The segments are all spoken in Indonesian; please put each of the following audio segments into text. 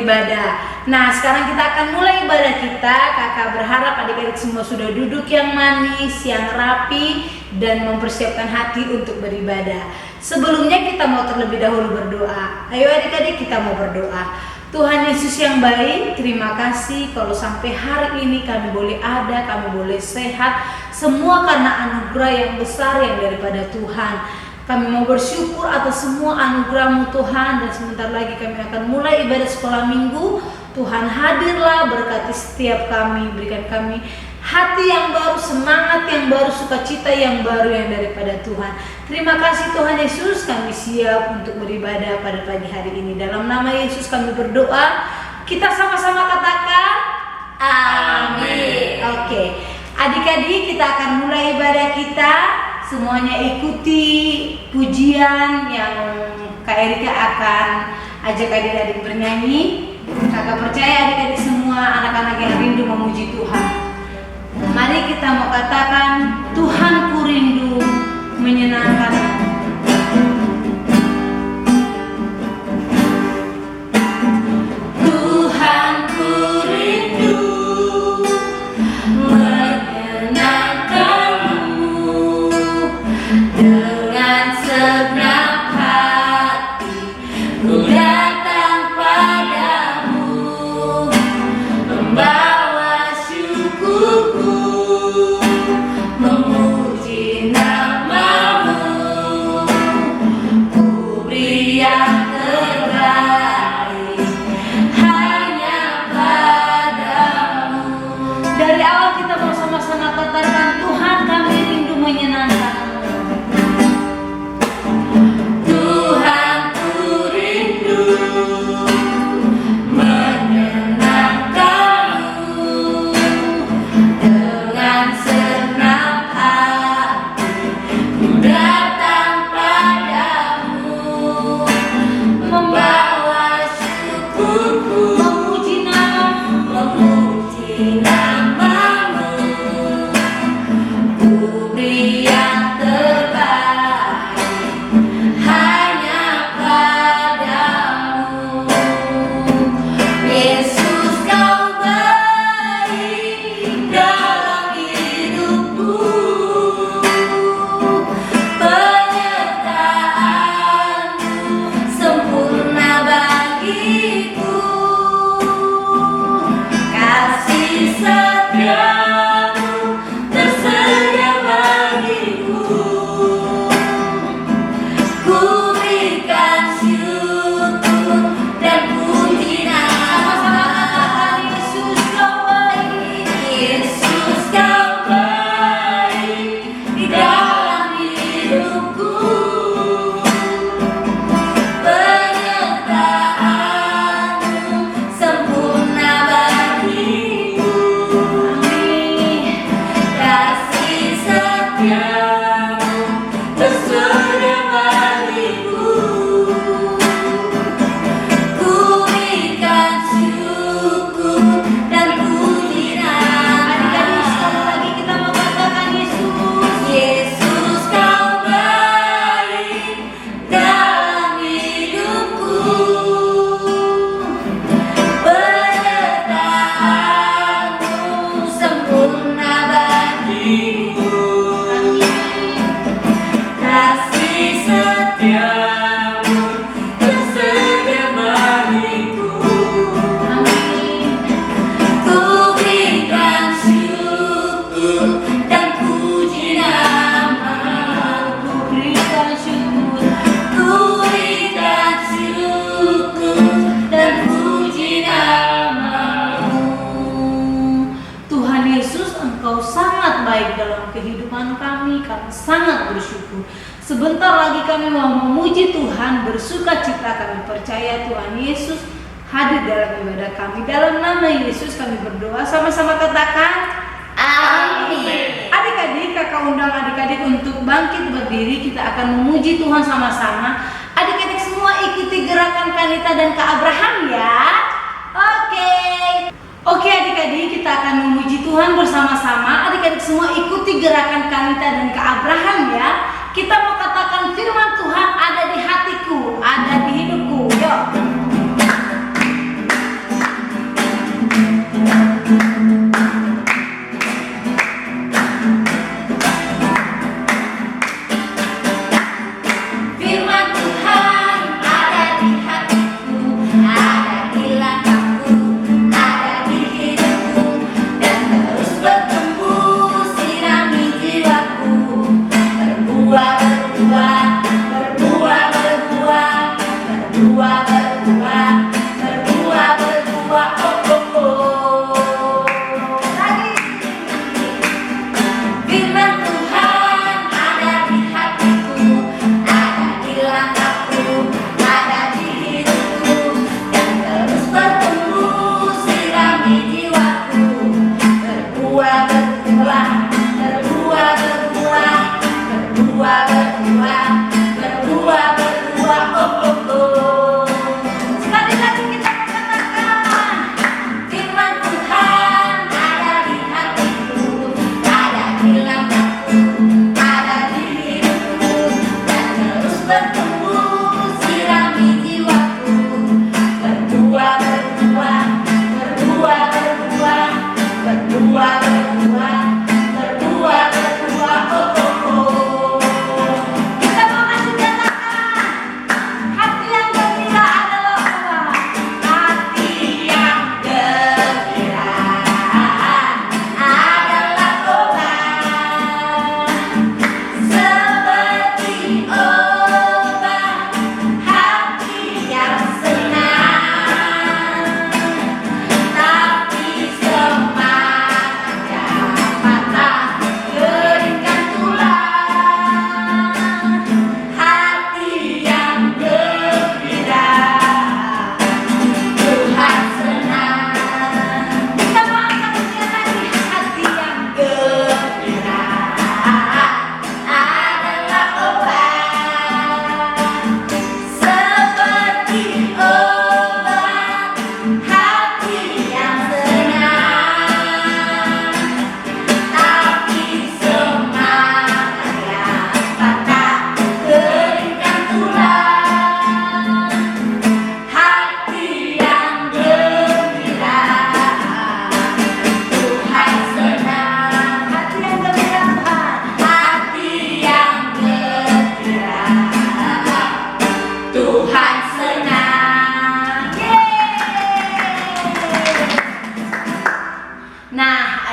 beribadah. Nah, sekarang kita akan mulai ibadah kita. Kakak berharap adik-adik semua sudah duduk yang manis, yang rapi, dan mempersiapkan hati untuk beribadah. Sebelumnya kita mau terlebih dahulu berdoa. Ayo adik-adik, kita mau berdoa. Tuhan Yesus yang baik, terima kasih kalau sampai hari ini kami boleh ada, kami boleh sehat, semua karena anugerah yang besar yang daripada Tuhan. Kami mau bersyukur atas semua anugerah-Mu Tuhan, dan sebentar lagi kami akan mulai ibadah sekolah minggu. Tuhan hadirlah, berkati setiap kami, berikan kami hati yang baru, semangat yang baru, sukacita yang baru yang daripada Tuhan. Terima kasih Tuhan Yesus, kami siap untuk beribadah pada pagi hari ini. Dalam nama Yesus kami berdoa. Kita sama-sama katakan amin. Oke, adik-adik, kita akan mulai ibadah kita. Semuanya ikuti pujian yang Kak Erika akan ajak adik-adik bernyanyi. Kakak percaya adik-adik semua anak-anak yang rindu memuji Tuhan. Mari kita mau katakan, Tuhan ku rindu menyenangkan. Tuhan ku rindu menyenangkan-Mu dengan segenap hati. Ku datang padamu membawa syukurku, memuji nama-Mu. Ku beri yang terbaik hanya padamu. Dari awal kita mau sama-sama katakan, Tuhan kami rindu menyenangkan-Mu. Tuhan ku rindu menyenangkan-Mu dengan segenap hati. Ku datang padamu membawa syukurku, memuji nama-Mu. Ku beri yang terbaik hanya padamu. Yesus kau baik dalam hidupku, penyertaan-Mu sempurna bagiku, kasih setia-Mu tersedia bagiku. Ku berikan syukur dan puji nama-Mu. Yesus kau baik, Yesus kau baik di dalam hidupku, penyertaan-Mu sempurna bagiku. Amin. Kasih setia-Mu tersedia bagiku. Ku berikan syukur dan puji nama-Mu. Sekali lagi kita mau katakan, Yesus, Yesus kau baik dalam hidupku, penyertaan-Mu sempurna bagiku. Kasih setia-Mu tersedia bagiku. Amin. Ku berikan syukur dan puji nama-Mu. Ku berikan syukur, ku berikan syukur dan puji nama-Mu. Tuhan Yesus, Engkau sangat baik dalam kehidupan kami sangat bersyukur. Sebentar lagi kami mau memuji Tuhan, bersuka cita. Kami percaya Tuhan Yesus hadir dalam ibadah kami. Dalam nama Yesus kami berdoa, sama-sama katakan amin. Adik-adik, kakak undang adik-adik untuk bangkit berdiri. Kita akan memuji Tuhan sama-sama. Adik-adik semua ikuti gerakan Kanita dan Kak Abraham ya. Oke adik-adik, kita akan memuji Tuhan bersama-sama. Adik-adik semua ikuti gerakan Kanita dan Kak Abraham ya. Kita mau katakan firman Tuhan ada di hatiku, ada di hidupku. Yuk.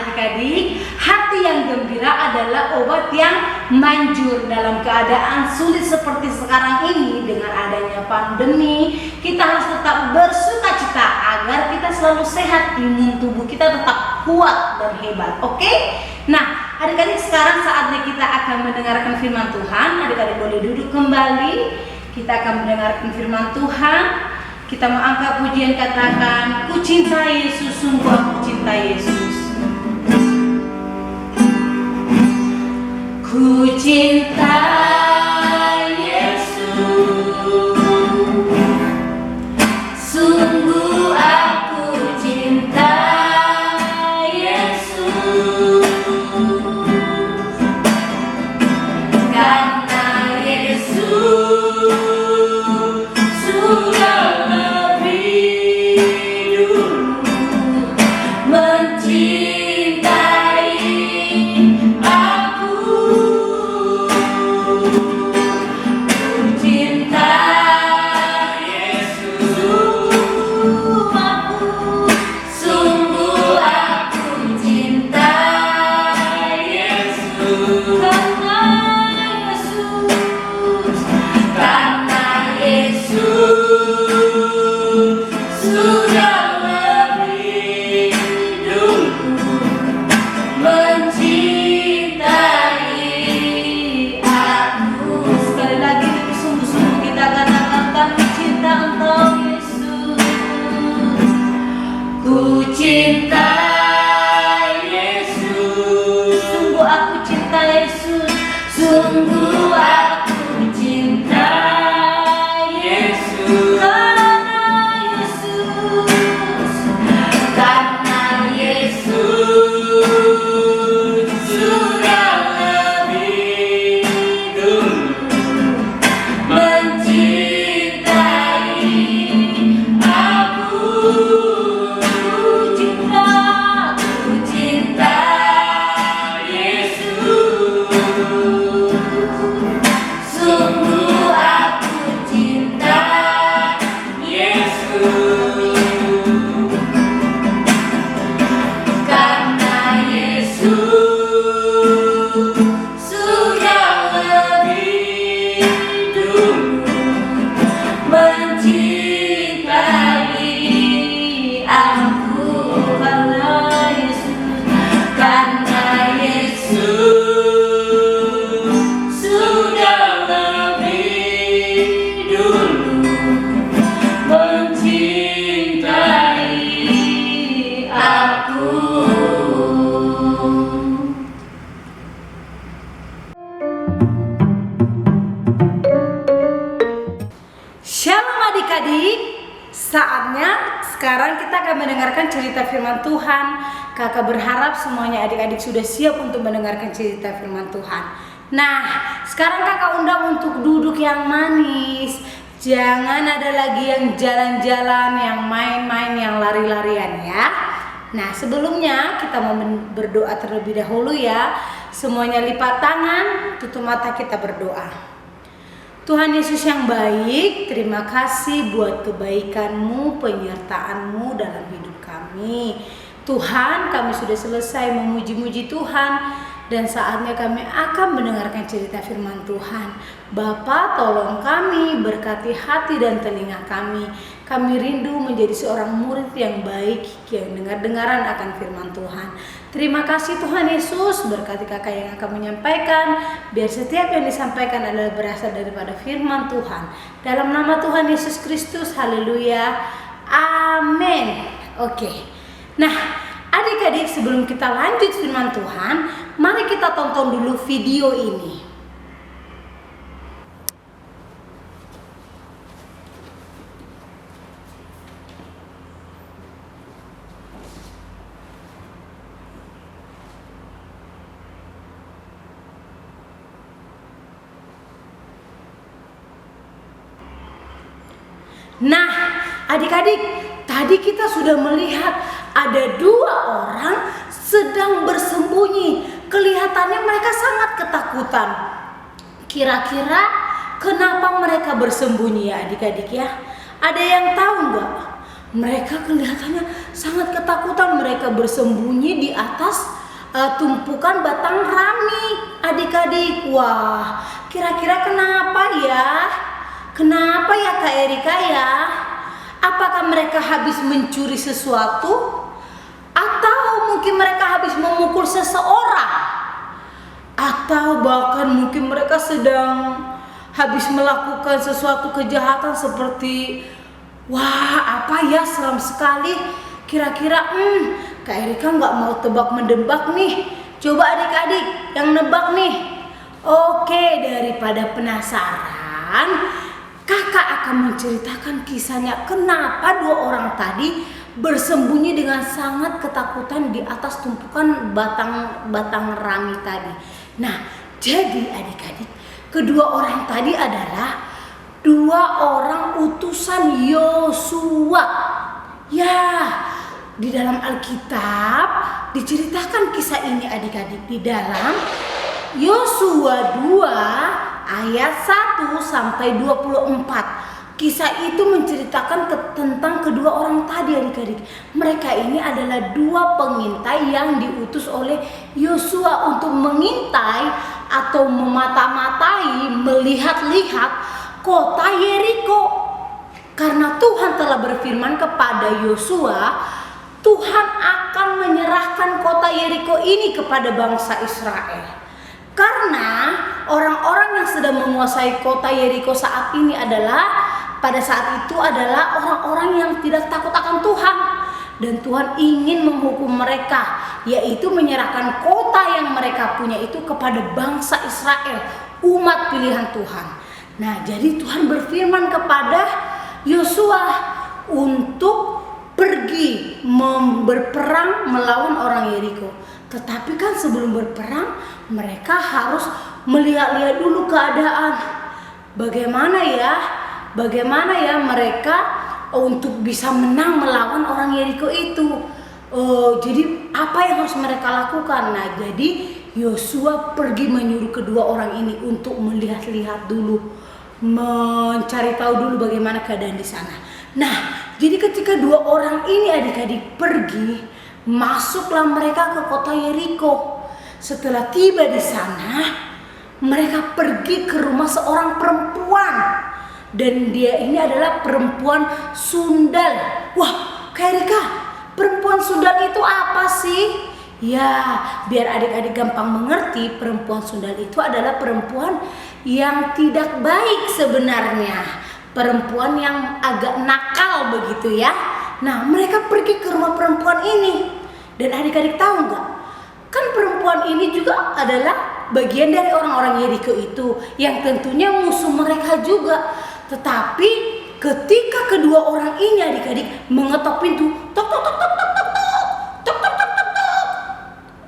adik-adik, hati yang gembira adalah obat yang manjur dalam keadaan sulit seperti sekarang ini. Dengan adanya pandemi, kita harus tetap bersuka cita agar kita selalu sehat, imun tubuh kita tetap kuat dan hebat. Oke? Nah, adik-adik, sekarang saatnya kita akan mendengarkan firman Tuhan. Adik-adik boleh duduk kembali. Kita akan mendengarkan firman Tuhan. Kita mau angkat pujian, katakan, ku cinta Yesus, sungguh aku cinta Yesus. Ku cinta Yesus, sungguh aku cinta Yesus, karena Yesus sudah lebih dulu mencintai aku. Ku cinta Yesus, sungguh aku cinta Yesus, karena Yesus sudah lebih dulu mencintai aku. Sekali lagi dengan sungguh-sungguh kita katakan, kami cinta Engkau Yesus. Ku cinta Yesus, sungguh aku cinta Yesus, sungguh aku cinta Yesus, karena Yesus sudah lebih dulu mencintai aku. Ku cinta Yesus. akan mendengarkan cerita firman Tuhan. Kakak berharap semuanya adik-adik sudah siap untuk mendengarkan cerita firman Tuhan. Nah, sekarang kakak undang untuk duduk yang manis. Jangan ada lagi yang jalan-jalan, yang main-main, yang lari-larian ya. Nah, sebelumnya kita mau berdoa terlebih dahulu ya. Semuanya lipat tangan, tutup mata, kita berdoa. Tuhan Yesus yang baik, terima kasih buat kebaikan-Mu, penyertaan-Mu dalam hidup kami. Tuhan, kami sudah selesai memuji-muji Tuhan dan saatnya kami akan mendengarkan cerita firman Tuhan. Bapa, tolong kami, berkati hati dan telinga kami. Kami rindu menjadi seorang murid yang baik, yang dengar-dengaran akan firman Tuhan. Terima kasih Tuhan Yesus, berkati kakak yang akan menyampaikan, biar setiap yang disampaikan adalah berasal daripada firman Tuhan. Dalam nama Tuhan Yesus Kristus, haleluya, amin. Oke, nah adik-adik, sebelum kita lanjut firman Tuhan, mari kita tonton dulu video ini. Nah, adik-adik, tadi kita sudah melihat ada dua orang sedang bersembunyi. Kelihatannya mereka sangat ketakutan. Kira-kira kenapa mereka bersembunyi ya adik-adik ya? Ada yang tahu nggak? Mereka kelihatannya sangat ketakutan. Mereka bersembunyi di atas tumpukan batang rami, adik-adik. Wah, kira-kira kenapa ya? Kenapa ya Kak Erika ya? Apakah mereka habis mencuri sesuatu? Atau mungkin mereka habis memukul seseorang? Atau bahkan mungkin mereka sedang habis melakukan sesuatu kejahatan seperti, wah apa ya, seram sekali. Kira-kira Kak Erika nggak mau tebak-mendebak nih. Coba adik-adik yang nebak nih. Oke, daripada penasaran, kakak akan menceritakan kisahnya kenapa dua orang tadi bersembunyi dengan sangat ketakutan di atas tumpukan batang rami tadi. Nah, jadi adik-adik, kedua orang tadi adalah dua orang utusan Yosua. Ya, di dalam Alkitab diceritakan kisah ini adik-adik di dalam Yosua 2 ayat 1 sampai 24. Kisah itu menceritakan tentang kedua orang tadi adik-adik. Mereka ini adalah dua pengintai yang diutus oleh Yosua untuk mengintai atau memata-matai, melihat-lihat kota Yeriko. Karena Tuhan telah berfirman kepada Yosua, Tuhan akan menyerahkan kota Yeriko ini kepada bangsa Israel. Karena orang-orang yang sedang menguasai kota Yeriko saat ini pada saat itu adalah orang-orang yang tidak takut akan Tuhan. Dan Tuhan ingin menghukum mereka, yaitu menyerahkan kota yang mereka punya itu kepada bangsa Israel, umat pilihan Tuhan. Nah, jadi Tuhan berfirman kepada Yosua untuk pergi berperang melawan orang Yeriko. Tetapi kan sebelum berperang, mereka harus melihat-lihat dulu keadaan. Bagaimana ya mereka untuk bisa menang melawan orang Yeriko itu. Jadi apa yang harus mereka lakukan? Nah, jadi Yosua pergi menyuruh kedua orang ini untuk melihat-lihat dulu, mencari tahu dulu bagaimana keadaan di sana. Nah, jadi ketika dua orang ini adik-adik pergi, masuklah mereka ke kota Yeriko. Setelah tiba di sana, mereka pergi ke rumah seorang perempuan. Dan dia ini adalah perempuan sundal. Wah, Kak Erika, perempuan sundal itu apa sih? Ya, biar adik-adik gampang mengerti, perempuan sundal itu adalah perempuan yang tidak baik sebenarnya. Perempuan yang agak nakal begitu ya. Nah, mereka pergi ke rumah perempuan ini. Dan adik-adik tahu nggak? Kan perempuan ini juga adalah bagian dari orang-orang Yeriko itu, yang tentunya musuh mereka juga. Tetapi ketika kedua orang ini adik-adik mengetok pintu, tok tok tok tok tok tok tok tok tok tok tok tok.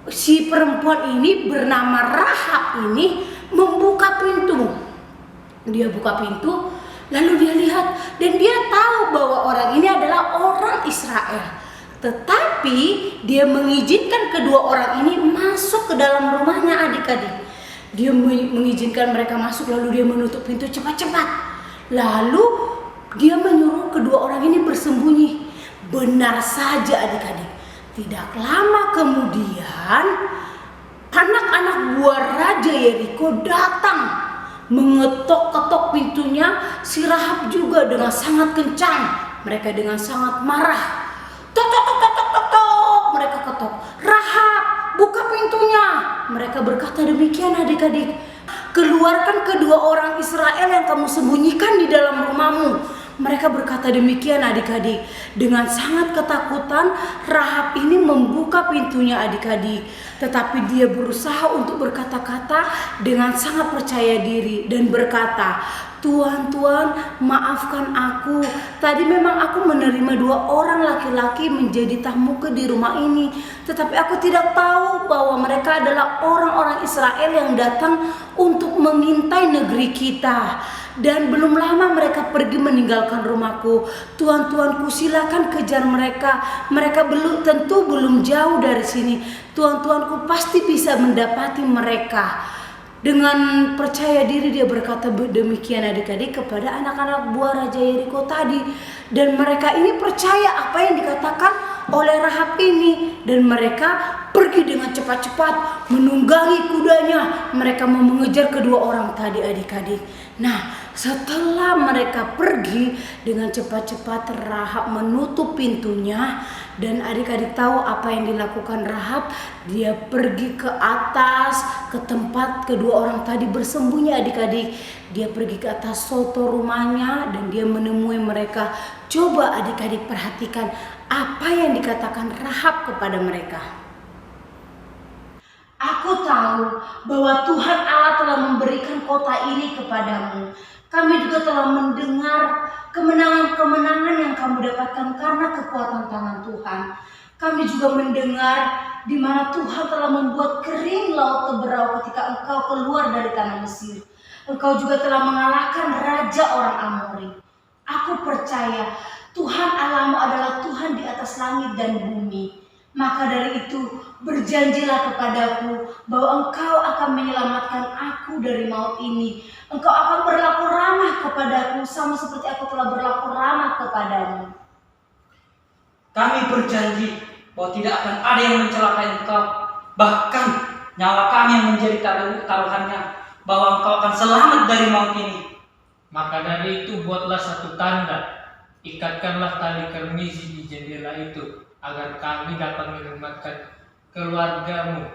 Si perempuan ini bernama Rahab ini membuka pintu. Dia buka pintu, lalu dia lihat dan dia tahu bahwa orang ini adalah orang Israel. Tetapi dia mengizinkan kedua orang ini masuk ke dalam rumahnya adik-adik. Dia mengizinkan mereka masuk, lalu dia menutup pintu cepat-cepat. Lalu dia menyuruh kedua orang ini bersembunyi. Benar saja adik-adik, tidak lama kemudian anak-anak buah Raja Yeriko datang mengetok-ketok pintunya si Rahab juga dengan sangat kencang. Mereka dengan sangat marah. Tok tok tok tok tok tok. Mereka ketok. Rahab, buka pintunya. Mereka berkata demikian adik-adik. Keluarkan kedua orang Israel yang kamu sembunyikan di dalam rumahmu. Mereka berkata demikian adik-adik. Dengan sangat ketakutan Rahab ini membuka pintunya adik-adik. Tetapi dia berusaha untuk berkata-kata dengan sangat percaya diri dan berkata, Tuhan, maafkan aku. Tadi memang aku menerima 2 orang laki-laki menjadi tamuku di rumah ini. Tetapi aku tidak tahu bahwa mereka adalah orang-orang Israel yang datang untuk mengintai negeri kita. Dan belum lama mereka pergi meninggalkan rumahku. Tuanku, silakan kejar mereka. Mereka tentu belum jauh dari sini. Tuanku pasti bisa mendapati mereka. Dengan percaya diri dia berkata demikian adik-adik kepada anak-anak buah Raja Yeriko tadi. Dan mereka ini percaya apa yang dikatakan oleh Rahab ini. Dan mereka pergi dengan cepat-cepat menunggangi kudanya. Mereka mau mengejar kedua orang tadi adik-adik. Nah, setelah mereka pergi dengan cepat-cepat Rahab menutup pintunya. Dan adik-adik tahu apa yang dilakukan Rahab? Dia pergi ke atas, ke tempat kedua orang tadi bersembunyi adik-adik. Dia pergi ke atas soto rumahnya dan dia menemui mereka. Coba adik-adik perhatikan apa yang dikatakan Rahab kepada mereka. Aku tahu bahwa Tuhan Allah telah memberikan kota ini kepadamu. Kami juga telah mendengar kemenangan-kemenangan yang kamu dapatkan karena kekuatan tangan Tuhan. Kami juga mendengar di mana Tuhan telah membuat kering laut Teberau ketika engkau keluar dari tanah Mesir. Engkau juga telah mengalahkan raja orang Amori. Aku percaya Tuhan Allahmu adalah Tuhan di atas langit dan bumi. Maka dari itu berjanjilah kepadaku bahwa engkau akan menyelamatkan aku dari maut ini. Engkau akan berlaku ramah kepadaku sama seperti aku telah berlaku ramah kepadamu. Kami berjanji bahwa tidak akan ada yang mencelakai engkau. Bahkan nyawa kami yang menjadi taruhannya, bahwa engkau akan selamat dari maut ini. Maka dari itu buatlah satu tanda. Ikatkanlah tali kermisi di jendela itu, agar kami dapat menyelamatkan keluargamu.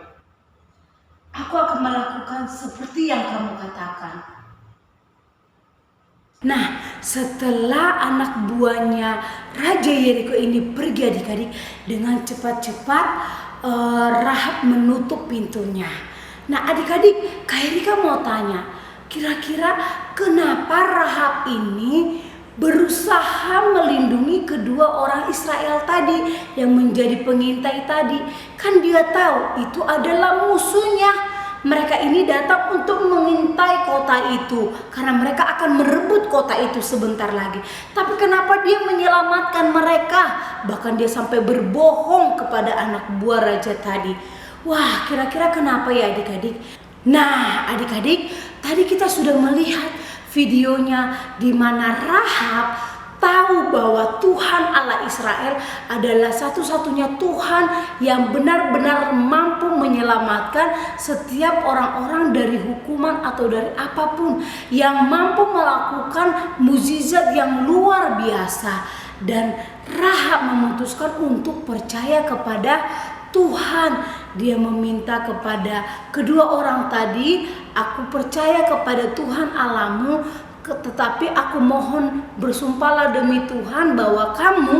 Aku akan melakukan seperti yang kamu katakan. Nah, setelah anak buahnya Raja Yeriko ini pergi adik-adik, dengan cepat-cepat Rahab menutup pintunya. Nah adik-adik, Kak Erika mau tanya, kira-kira kenapa Rahab ini berusaha melindungi kedua orang Israel tadi yang menjadi pengintai tadi? Kan dia tahu itu adalah musuhnya. Mereka ini datang untuk mengintai kota itu karena mereka akan merebut kota itu sebentar lagi. Tapi kenapa dia menyelamatkan mereka? Bahkan dia sampai berbohong kepada anak buah raja tadi. Wah, kira-kira kenapa ya adik-adik? Nah, adik-adik, tadi kita sudah melihat videonya di mana Rahab tahu bahwa Tuhan Allah Israel adalah satu-satunya Tuhan yang benar-benar mampu menyelamatkan setiap orang-orang dari hukuman atau dari apapun, yang mampu melakukan mukjizat yang luar biasa. Dan Rahab memutuskan untuk percaya kepada Tuhan. Dia meminta kepada kedua orang tadi, aku percaya kepada Tuhan Allahmu, tetapi aku mohon bersumpahlah demi Tuhan bahwa kamu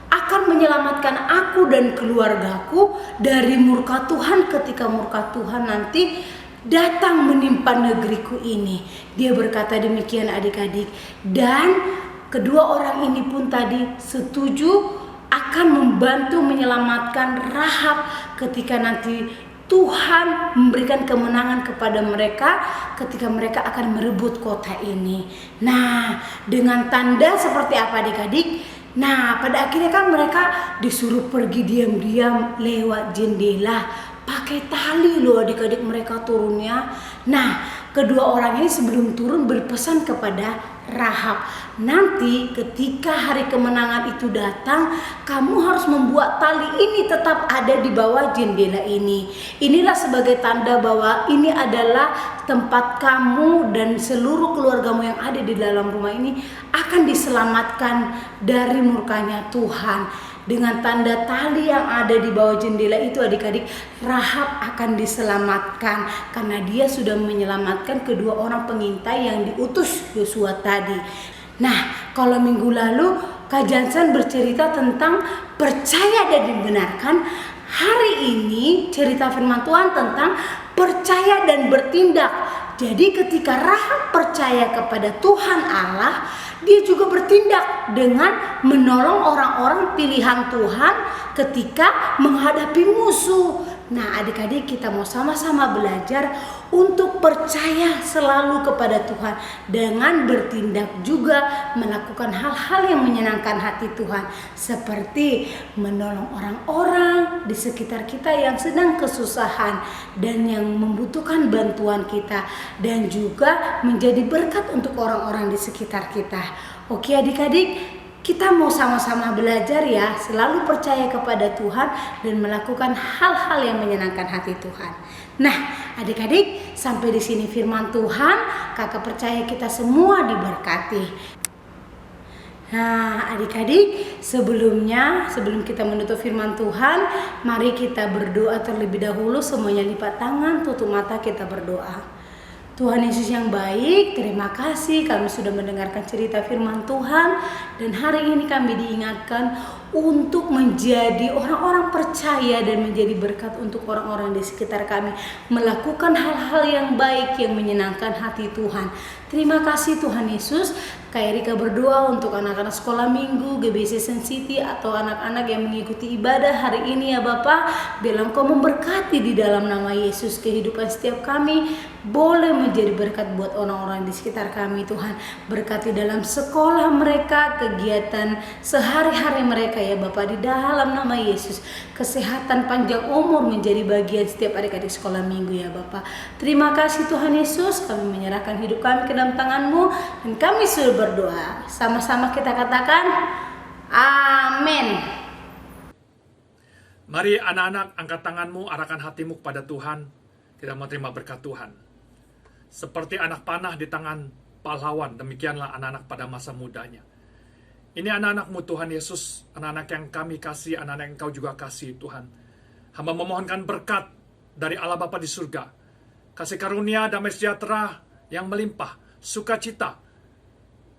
akan menyelamatkan aku dan keluargaku dari murka Tuhan ketika murka Tuhan nanti datang menimpa negeriku ini. Dia berkata demikian adik-adik. Dan kedua orang ini pun tadi setuju akan membantu menyelamatkan Rahab ketika nanti Tuhan memberikan kemenangan kepada mereka ketika mereka akan merebut kota ini. Nah, dengan tanda seperti apa adik-adik? Nah, pada akhirnya kan mereka disuruh pergi diam-diam lewat jendela. Pakai tali loh adik-adik mereka turunnya. Nah, kedua orang ini sebelum turun berpesan kepada Rahab, nanti ketika hari kemenangan itu datang, kamu harus membuat tali ini tetap ada di bawah jendela ini. Inilah sebagai tanda bahwa ini adalah tempat kamu dan seluruh keluargamu yang ada di dalam rumah ini akan diselamatkan dari murkanya Tuhan. Dengan tanda tali yang ada di bawah jendela itu adik-adik, Rahab akan diselamatkan karena dia sudah menyelamatkan kedua orang pengintai yang diutus Yosua tadi. Nah, kalau minggu lalu Kak Jansen bercerita tentang percaya dan dibenarkan. Hari ini cerita firman Tuhan tentang percaya dan bertindak. Jadi ketika Rahab percaya kepada Tuhan Allah, dia juga bertindak dengan menolong orang-orang pilihan Tuhan ketika menghadapi musuh. Nah, adik-adik, kita mau sama-sama belajar untuk percaya selalu kepada Tuhan dengan bertindak juga melakukan hal-hal yang menyenangkan hati Tuhan, seperti menolong orang-orang di sekitar kita yang sedang kesusahan dan yang membutuhkan bantuan kita, dan juga menjadi berkat untuk orang-orang di sekitar kita. Oke adik-adik, kita mau sama-sama belajar ya, selalu percaya kepada Tuhan dan melakukan hal-hal yang menyenangkan hati Tuhan. Nah, adik-adik, sampai di sini firman Tuhan. Kakak percaya kita semua diberkati. Nah, adik-adik, sebelum kita menutup firman Tuhan, mari kita berdoa terlebih dahulu. Semuanya lipat tangan, tutup mata, kita berdoa. Tuhan Yesus yang baik, terima kasih kami sudah mendengarkan cerita firman Tuhan, dan hari ini kami diingatkan untuk menjadi orang-orang percaya dan menjadi berkat untuk orang-orang di sekitar kami, melakukan hal-hal yang baik yang menyenangkan hati Tuhan. Terima kasih Tuhan Yesus. Kak Erika berdoa untuk anak-anak sekolah minggu GBC Sun City atau anak-anak yang mengikuti ibadah hari ini ya Bapak. Biar Engkau memberkati di dalam nama Yesus kehidupan setiap kami, boleh menjadi berkat buat orang-orang di sekitar kami Tuhan. Berkati dalam sekolah mereka, kegiatan sehari-hari mereka ya Bapak, di dalam nama Yesus. Kesehatan panjang umur menjadi bagian setiap adik-adik sekolah minggu ya Bapak. Terima kasih Tuhan Yesus, kami menyerahkan hidup kami ke dalam tangan-Mu, dan kami sudah berdoa. Sama-sama kita katakan amin. Mari anak-anak, angkat tanganmu, arahkan hatimu kepada Tuhan. Kita mau terima berkat Tuhan. Seperti anak panah di tangan pahlawan, demikianlah anak-anak pada masa mudanya. Ini anak-anak-Mu Tuhan Yesus, anak-anak yang kami kasih, anak-anak yang Engkau juga kasih Tuhan. Hamba memohonkan berkat dari Allah Bapa di surga, kasih karunia, damai sejahtera yang melimpah, sukacita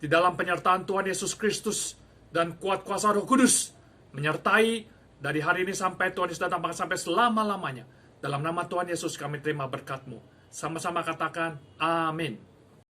di dalam penyertaan Tuhan Yesus Kristus dan kuat kuasa Roh Kudus menyertai dari hari ini sampai Tuhan Yesus datang, bahkan sampai selama-lamanya. Dalam nama Tuhan Yesus kami terima berkat-Mu. Sama-sama katakan amin.